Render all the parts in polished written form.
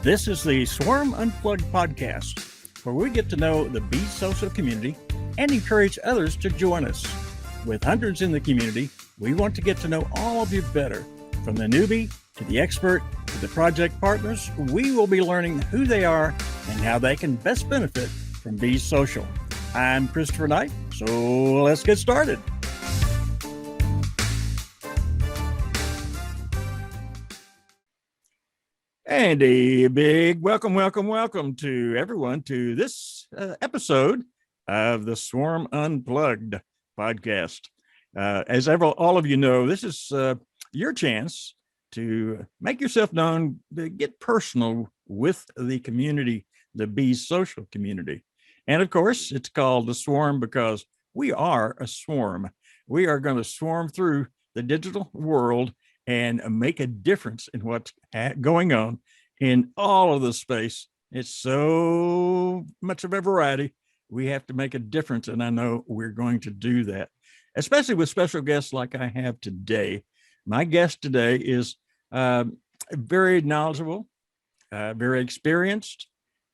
This is the Swarm Unplugged podcast, where we get to know the Be Social community and encourage others to join us. With hundreds in the community, we want to get to know all of you better. From the newbie to the expert to the project partners, we will be learning who they are and how they can best benefit from Be Social. I'm Christopher Knight, so let's get started. And a big welcome to everyone to this episode of the Swarm Unplugged podcast. As all of you know, this is your chance to make yourself known, to get personal with the community, the Be Social community. And of course, it's called the Swarm because we are a swarm. We are going to swarm through the digital world and make a difference in what's going on in all of the space. It's so much of a variety. We have to make a difference, and I know we're going to do that, especially with special guests like I have today. My guest today is very knowledgeable, very experienced,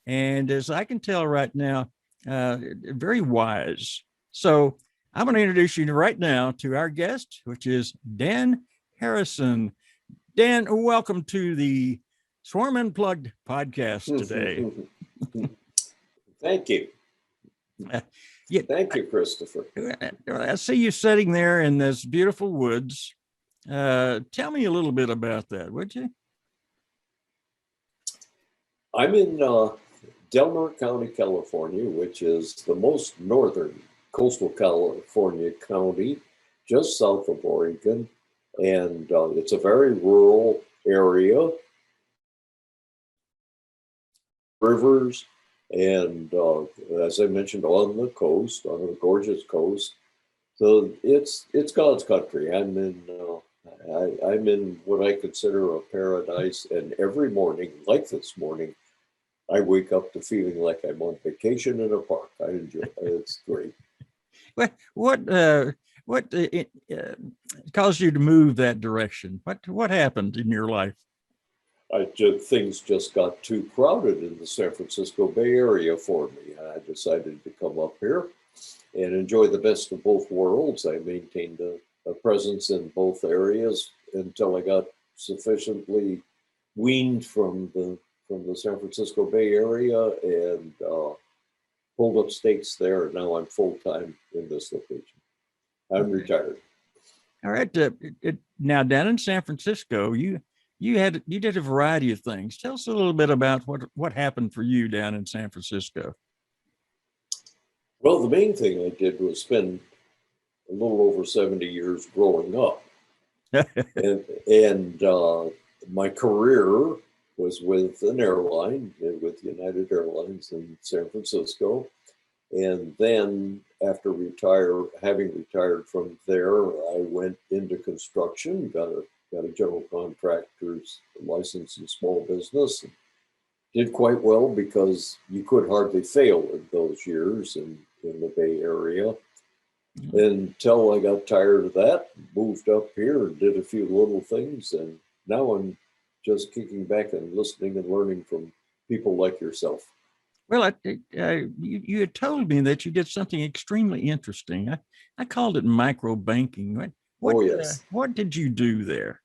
and as I can tell right now, very wise. So I'm going to introduce you right now to our guest, which is Dan Harrison. Dan, welcome to the Swarm Unplugged podcast today. Thank you. Thank you, Christopher. I see you sitting there in this beautiful woods. Tell me a little bit about that, would you? I'm in Del Norte County, California, which is the most northern coastal California county, just south of Oregon. And it's a very rural area, rivers, and as I mentioned, on the coast, on a gorgeous coast. So it's God's country. I'm in what I consider a paradise, and every morning, like this morning, I wake up to feeling like I'm on vacation in a park. I enjoy it. It's great. What caused you to move that direction? What happened in your life? Things just got too crowded in the San Francisco Bay Area for me. I decided to come up here and enjoy the best of both worlds. I maintained a presence in both areas until I got sufficiently weaned from the San Francisco Bay Area and pulled up stakes there. And now I'm full-time in this location. I'm retired. All right. Now down in San Francisco, you did a variety of things. Tell us a little bit about what happened for you down in San Francisco. Well, the main thing I did was spend a little over 70 years growing up, and my career was with an airline, with United Airlines in San Francisco. And then after having retired from there, I went into construction, got a general contractor's license in small business, and did quite well because you could hardly fail in those years in the Bay Area. Mm-hmm. Until I got tired of that, moved up here and did a few little things. And now I'm just kicking back and listening and learning from people like yourself. Well, you had told me that you did something extremely interesting. I called it micro banking. Yes. What did you do there?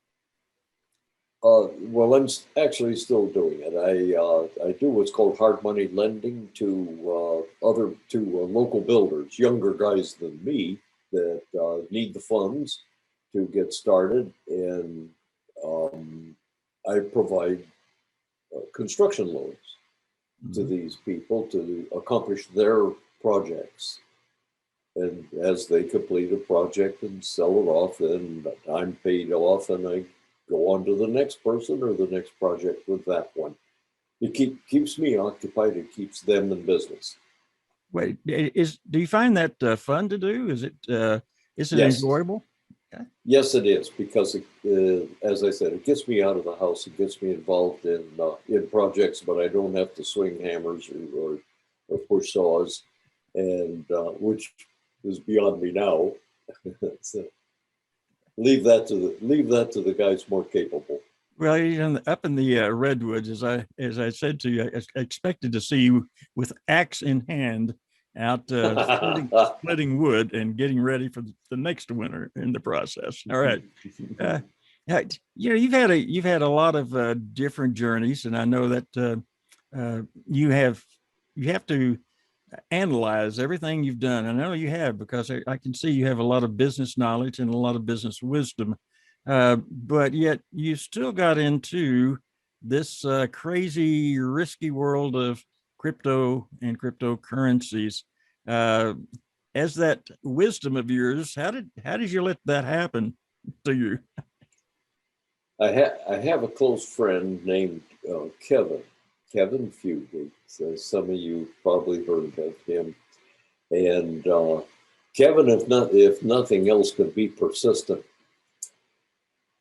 Well, I'm actually still doing it. I do what's called hard money lending to local builders, younger guys than me that need the funds to get started, and I provide construction loans to these people to accomplish their projects. And as they complete a project and sell it off, then I'm paid off and I go on to the next person or the next project with that one. It keeps me occupied. It keeps them in business. Wait, do you find that fun to do? Is it yes. Enjoyable? Okay. Yes, it is, because as I said, it gets me out of the house. It gets me involved in projects, but I don't have to swing hammers or push saws, and which is beyond me now. So leave that to the guys more capable. Well, up in the redwoods, as I said to you, I expected to see you with axe in hand out splitting wood and getting ready for the next winter in the process. All right. Uh, you've had a lot of different journeys, and I know that uh, you have you have to analyze everything you've done. I know you have because I can see you have a lot of business knowledge and a lot of business wisdom, but yet you still got into this crazy, risky world of crypto and cryptocurrencies. Uh, as that wisdom of yours, how did you let that happen to you? I have a close friend named Kevin Fugate. So some of you probably heard of him. And Kevin, if nothing else, could be persistent.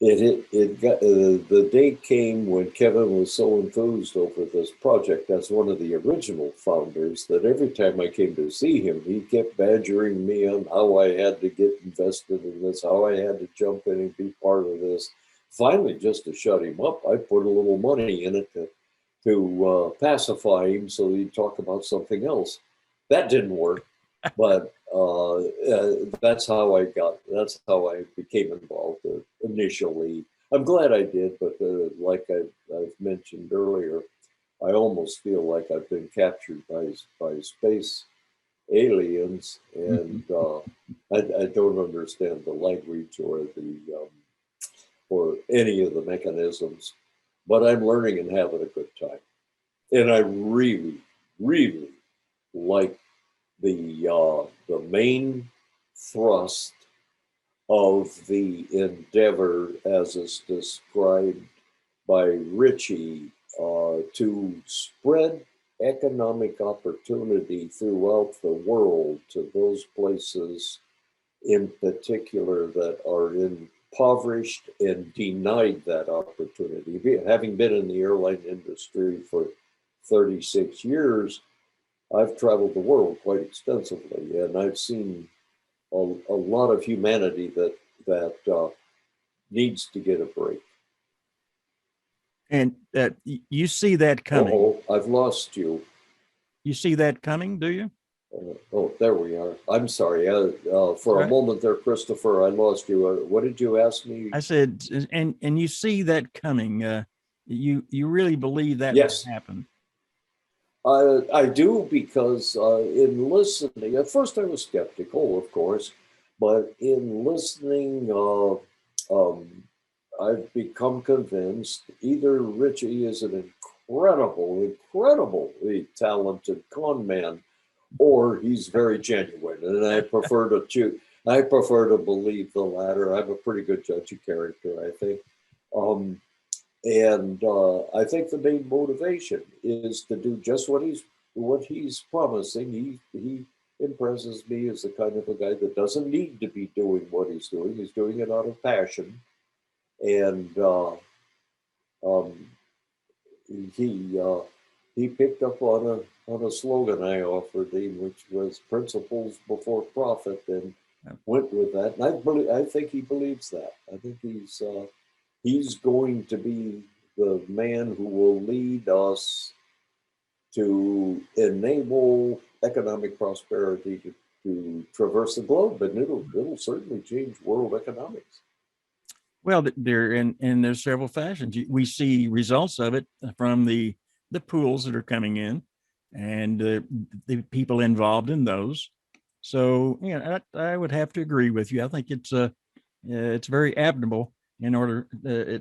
It got the day came when Kevin was so enthused over this project as one of the original founders that every time I came to see him, he kept badgering me on how I had to get invested in this, how I had to jump in and be part of this. Finally, just to shut him up, I put a little money in it to pacify him so he'd talk about something else. That didn't work, but that's how I became involved initially. I'm glad I did, but like I've mentioned earlier, I almost feel like I've been captured by space aliens, and I don't understand the language or any of the mechanisms, but I'm learning and having a good time, and I really, really like the main thrust of the endeavor as is described by Richie to spread economic opportunity throughout the world to those places in particular that are impoverished and denied that opportunity. Having been in the airline industry for 36 years, I've traveled the world quite extensively, and I've seen a lot of humanity that needs to get a break. And you see that coming. Oh, I've lost you. You see that coming, do you? Oh, there we are. I'm sorry. For a Right. moment there, Christopher, I lost you. What did you ask me? I said, and you see that coming. You really believe that will Yes, happen. I do because in listening, at first I was skeptical, of course, but in listening, I've become convinced either Richie is an incredibly talented con man, or he's very genuine, and I prefer to choose. I prefer to believe the latter. I'm a pretty good judge of character, I think. Um, and I think the main motivation is to do just what he's promising. He impresses me as the kind of a guy that doesn't need to be doing what he's doing. He's doing it out of passion, and um, he he picked up on a slogan I offered him, which was "principles before profit," and went with that. And I think he believes that. I think he's going to be the man who will lead us to enable economic prosperity to traverse the globe, and it'll certainly change world economics. Well, there's several fashions. We see results of it from the pools that are coming in, and the people involved in those. So, I would have to agree with you. I think it's very admirable in order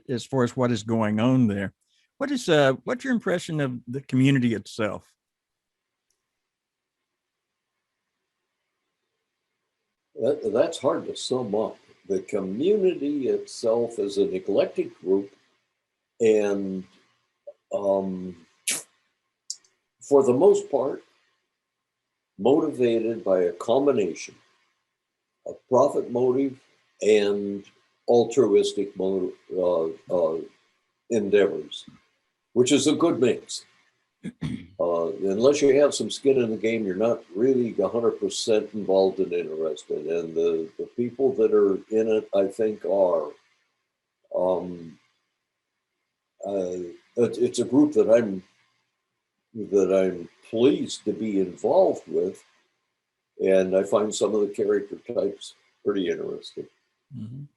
as far as what is going on there. What's your impression of the community itself? That's hard to sum up. The community itself is an eclectic group, and um, for the most part, motivated by a combination of profit motive and altruistic endeavors, which is a good mix. Unless you have some skin in the game, you're not really 100% involved and interested. And the people that are in it, I think, are. Um, it's a group that I'm pleased to be involved with, and I find some of the character types pretty interesting. Mhm.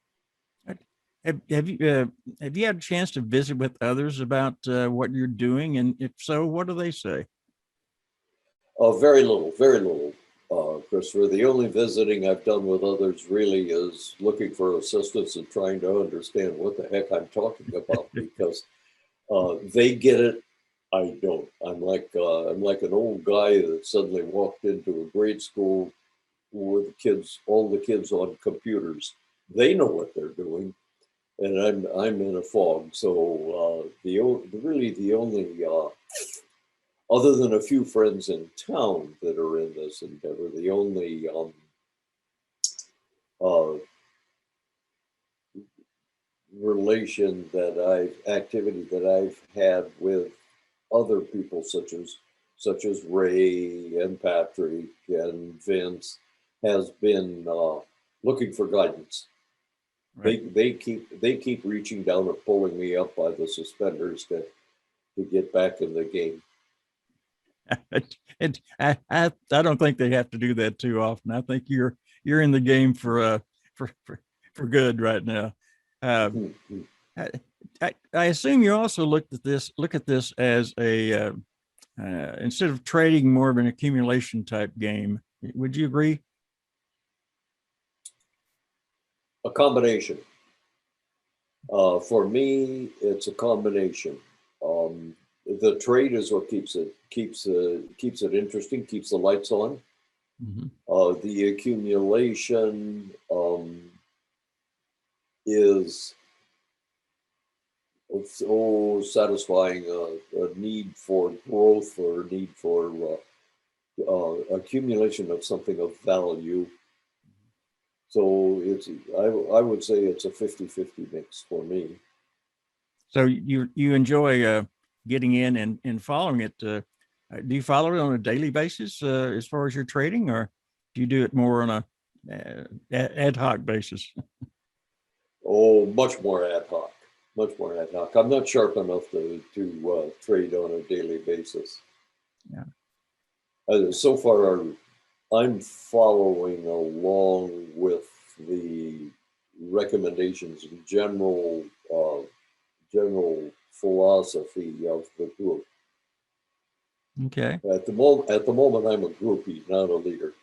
Have you had a chance to visit with others about what you're doing, and if so, what do they say? Very little, very little, Christopher. The only visiting I've done with others really is looking for assistance and trying to understand what the heck I'm talking about because they get it. I don't. I'm like an old guy that suddenly walked into a grade school with all the kids on computers. They know what they're doing, and I'm in a fog. So really the only other than a few friends in town that are in this endeavor, the only uh, activity that I've had with other people, such as Ray and Patrick and Vince, has been looking for guidance. Right. They keep reaching down and pulling me up by the suspenders to get back in the game. I don't think they have to do that too often. I think you're in the game for for good right now. Uh, I assume you also look at this as a instead of trading, more of an accumulation type game. Would you agree? A combination. For me, it's a combination. The trade is what keeps it interesting, keeps the lights on. Mhm. The accumulation is so satisfying a need for growth or a need for accumulation of something of value. So I would say it's a 50-50 mix for me. So you enjoy getting in and following it. Do you follow it on a daily basis as far as your trading, or do you do it more on a ad hoc basis? Oh, much more ad hoc, much more ad hoc. I'm not sharp enough to trade on a daily basis. Yeah. So far, I'm following along with the recommendations and general philosophy of the group. Okay. At the moment, I'm a groupie, not a leader.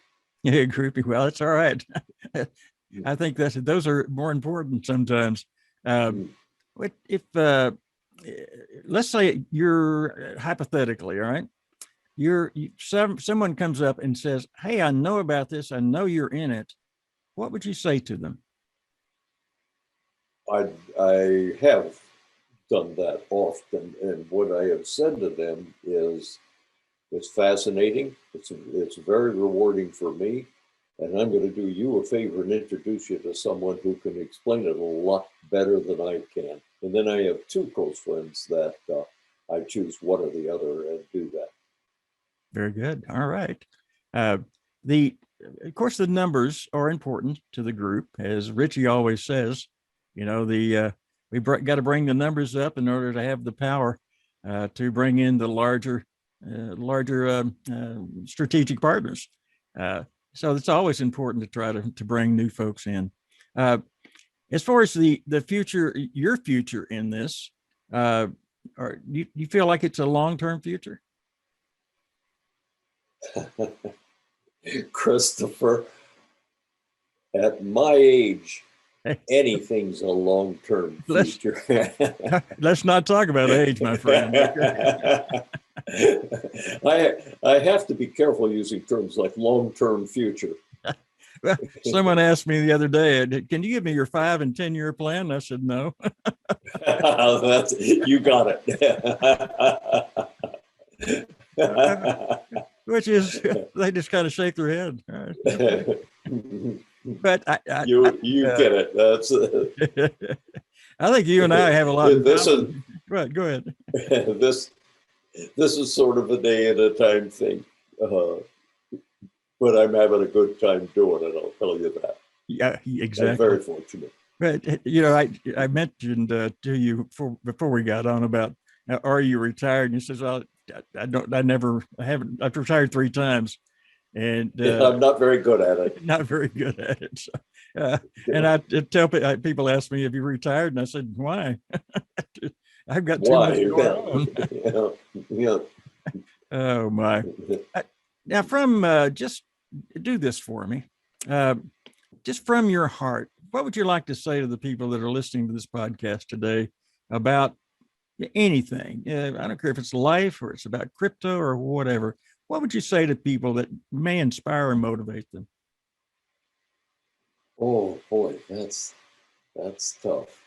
Yeah, groupie. Well, it's all right. I think those are more important sometimes. Mm. What if let's say you're hypothetically, all right? Someone comes up and says, "Hey, I know about this. I know you're in it." What would you say to them? I have done that often, and what I have said to them is, it's fascinating. It's very rewarding for me, and I'm going to do you a favor and introduce you to someone who can explain it a lot better than I can. And then I have two close friends that I choose one or the other and do that. Very good. All right. Uh, the of course the numbers are important to the group, as Richie always says. You know we got to bring the numbers up in order to have the power to bring in the larger strategic partners. So it's always important to try to bring new folks in. Uh, as far as the future, your future in this, or you feel like it's a long-term future? Christopher, at my age, anything's a long-term let's future. let's not talk about age, my friend. I have to be careful using terms like long-term future. Well, someone asked me the other day, "Can you give me your 5 and 10-year plan?" I said, "No." You got it. Which is, they just kind of shake their head. But You get it. That's I think you and I have a lot in this is common. Go ahead. this this is sort of a day at a time thing, but I'm having a good time doing it. I'll tell you that. Yeah, I'm very exactly. fortunate. But I mentioned to you before we got on about are you retired? And you says, well, I haven't. I've retired 3 times, and I'm not very good at it. not very good at it. So, and I tell people ask me, have you retired? And I said, why? I've got too much going on. Yeah. Oh my. Now just do this for me. Just from your heart, what would you like to say to the people that are listening to this podcast today about anything? I don't care if it's life or it's about crypto or whatever. What would you say to people that may inspire and motivate them? Oh boy, that's tough.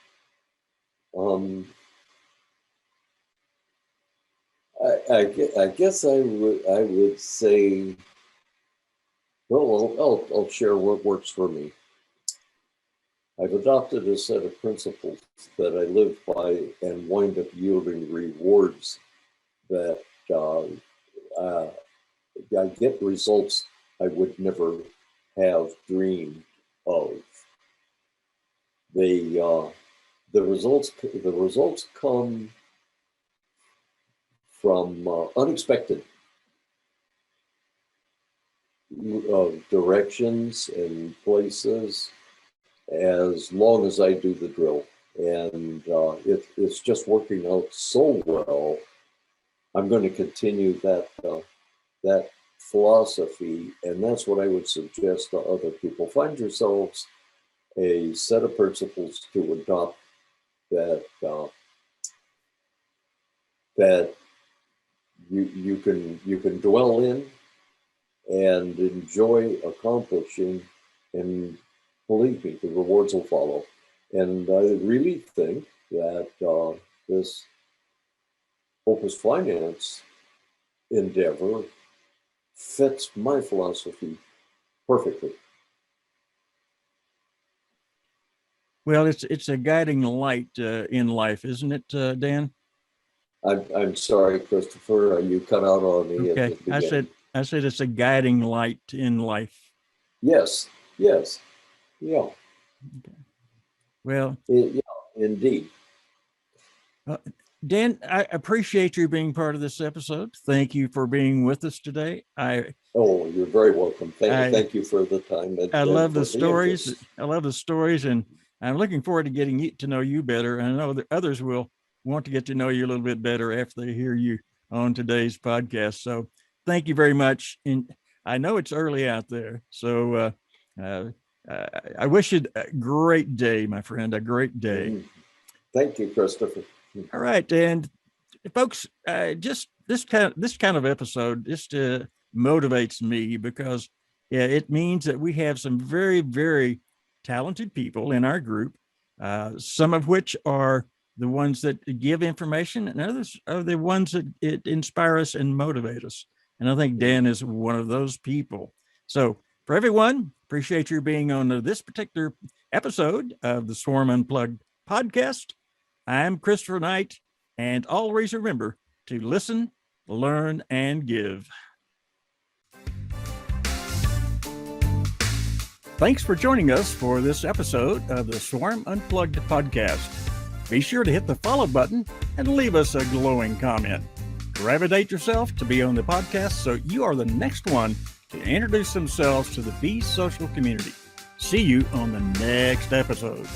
I guess I would say, well, I'll share what works for me. I've adopted a set of principles that I live by and wind up yielding rewards that I get results I would never have dreamed of. The results come from unexpected directions and places, as long as I do the drill. And it's just working out so well. I'm going to continue that philosophy, and that's what I would suggest to other people. Find yourselves a set of principles to adopt that you can dwell in and enjoy accomplishing, and believe me, the rewards will follow. And I really think that this Opus Finance endeavor fits my philosophy perfectly. Well, it's a guiding light in life, isn't it, Dan? I'm sorry, Christopher, you cut out on me. Okay, At the beginning. I said it's a guiding light in life. Yes, yeah. Okay. Yeah, indeed. Dan, I appreciate you being part of this episode. Thank you for being with us today. You're very welcome. Thank you for the time. I love the stories. I love the stories, and I'm looking forward to getting to know you better. And I know that others will want to get to know you a little bit better after they hear you on today's podcast. So thank you very much. And I know it's early out there, so I wish you a great day, my friend, a great day. Thank you, Christopher. All right. And folks, just this kind of episode just motivates me, because it means that we have some very, very talented people in our group, some of which are the ones that give information, and others are the ones that inspire us and motivate us. And I think Dan is one of those people. So for everyone, appreciate you being on this particular episode of the Swarm Unplugged podcast. I'm Christopher Knight, and always remember to listen, learn, and give. Thanks for joining us for this episode of the Swarm Unplugged podcast. Be sure to hit the follow button and leave us a glowing comment. Gravitate yourself to be on the podcast so you are the next one to introduce themselves to the Be Social community. See you on the next episode.